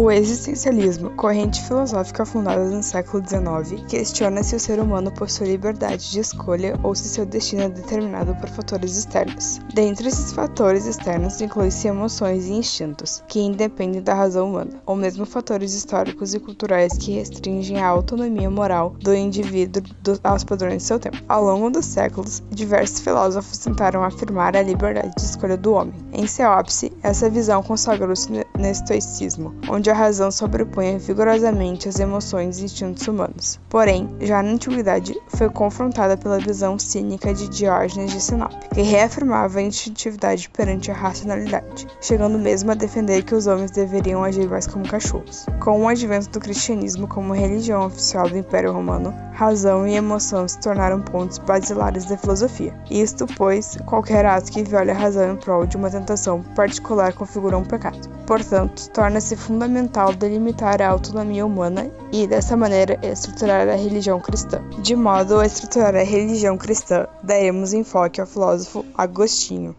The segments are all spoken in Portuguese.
O existencialismo, corrente filosófica fundada no século XIX, questiona se o ser humano possui liberdade de escolha ou se seu destino é determinado por fatores externos. Dentre esses fatores externos inclui-se emoções e instintos, que independem da razão humana, ou mesmo fatores históricos e culturais que restringem a autonomia moral do indivíduo aos padrões de seu tempo. Ao longo dos séculos, diversos filósofos tentaram afirmar a liberdade de escolha do homem. Em seu ápice, essa visão consagrou-se no estoicismo, onde a razão sobrepunha vigorosamente as emoções e instintos humanos. Porém, já na antiguidade, foi confrontada pela visão cínica de Diógenes de Sinope, que reafirmava a instintividade perante a racionalidade, chegando mesmo a defender que os homens deveriam agir mais como cachorros. Com o advento do cristianismo como religião oficial do Império Romano, razão e emoção se tornaram pontos basilares da filosofia. Isto, pois, qualquer ato que viole a razão em prol de uma tentação particular configura um pecado. Portanto, torna-se fundamental delimitar a autonomia humana e, dessa maneira, estruturar a religião cristã. De modo a estruturar a religião cristã, daremos enfoque ao filósofo Agostinho.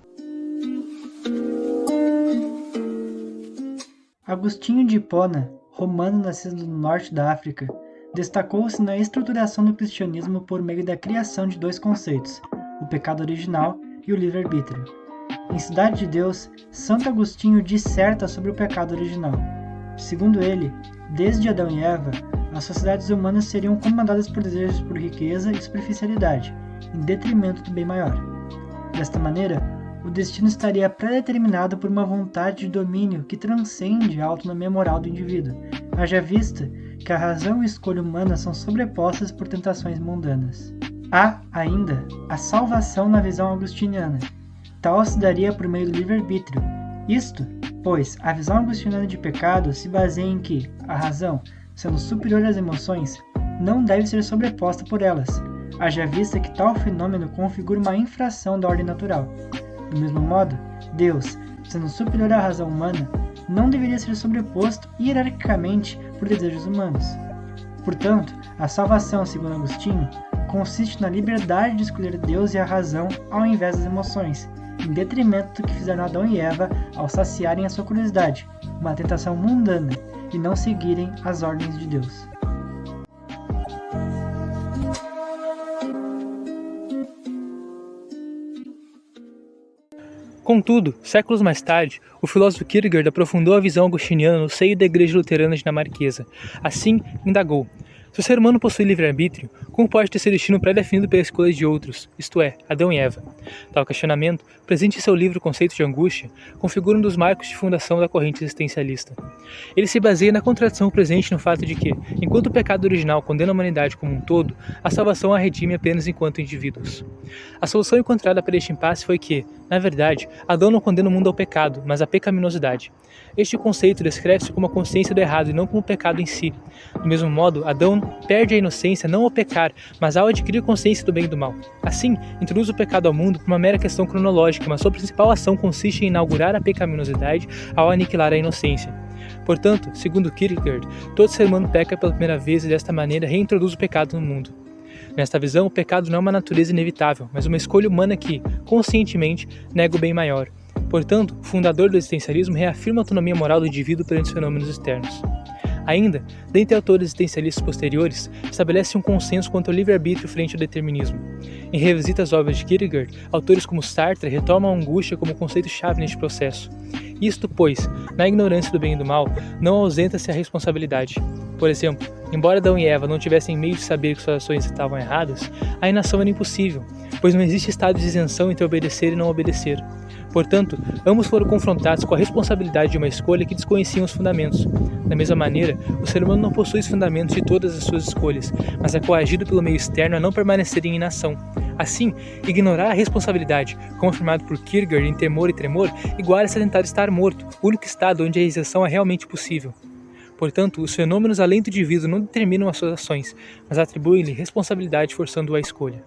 Agostinho de Hipona, romano nascido no norte da África, destacou-se na estruturação do cristianismo por meio da criação de dois conceitos, o pecado original e o livre-arbítrio. Em Cidade de Deus, Santo Agostinho disserta sobre o pecado original. Segundo ele, desde Adão e Eva, as sociedades humanas seriam comandadas por desejos por riqueza e superficialidade, em detrimento do bem maior. Desta maneira, o destino estaria pré-determinado por uma vontade de domínio que transcende a autonomia moral do indivíduo, haja vista que a razão e a escolha humana são sobrepostas por tentações mundanas. Há, ainda, a salvação na visão agostiniana. Tal se daria por meio do livre-arbítrio. Isto, pois, a visão agostiniana de pecado se baseia em que a razão, sendo superior às emoções, não deve ser sobreposta por elas, haja vista que tal fenômeno configura uma infração da ordem natural. Do mesmo modo, Deus, sendo superior à razão humana, não deveria ser sobreposto hierarquicamente por desejos humanos. Portanto, a salvação, segundo Agostinho, consiste na liberdade de escolher Deus e a razão ao invés das emoções, em detrimento do que fizeram Adão e Eva ao saciarem a sua curiosidade, uma tentação mundana, e não seguirem as ordens de Deus. Contudo, séculos mais tarde, o filósofo Kierkegaard aprofundou a visão agostiniana no seio da Igreja Luterana dinamarquesa. Assim, indagou: se o ser humano possui livre-arbítrio, como pode ter seu destino pré-definido pela escolha de outros, isto é, Adão e Eva? Tal questionamento, presente em seu livro Conceito de Angústia, configura um dos marcos de fundação da corrente existencialista. Ele se baseia na contradição presente no fato de que, enquanto o pecado original condena a humanidade como um todo, a salvação a redime apenas enquanto indivíduos. A solução encontrada para este impasse foi que, na verdade, Adão não condena o mundo ao pecado, mas à pecaminosidade. Este conceito descreve-se como a consciência do errado e não como o pecado em si. Do mesmo modo, Adão perde a inocência não ao pecar, mas ao adquirir consciência do bem e do mal. Assim, introduz o pecado ao mundo por uma mera questão cronológica, mas sua principal ação consiste em inaugurar a pecaminosidade ao aniquilar a inocência. Portanto, segundo Kierkegaard, todo ser humano peca pela primeira vez e desta maneira reintroduz o pecado no mundo. Nesta visão, o pecado não é uma natureza inevitável, mas uma escolha humana que, conscientemente, nega o bem maior. Portanto, o fundador do existencialismo reafirma a autonomia moral do indivíduo perante os fenômenos externos. Ainda, dentre autores existencialistas posteriores, estabelece um consenso quanto ao livre-arbítrio frente ao determinismo. Em revisita às obras de Kierkegaard, autores como Sartre retomam a angústia como conceito-chave neste processo. Isto, pois, na ignorância do bem e do mal, não ausenta-se a responsabilidade. Por exemplo, embora Adão e Eva não tivessem meio de saber que suas ações estavam erradas, a inação era impossível, pois não existe estado de isenção entre obedecer e não obedecer. Portanto, ambos foram confrontados com a responsabilidade de uma escolha que desconheciam os fundamentos. Da mesma maneira, o ser humano não possui os fundamentos de todas as suas escolhas, mas é coagido pelo meio externo a não permanecer em inação. Assim, ignorar a responsabilidade, como afirmado por Kierkegaard em Temor e Tremor, iguala-se a tentar estar morto, o único estado onde a isenção é realmente possível. Portanto, os fenômenos além do indivíduo não determinam as suas ações, mas atribuem-lhe responsabilidade forçando-o à escolha.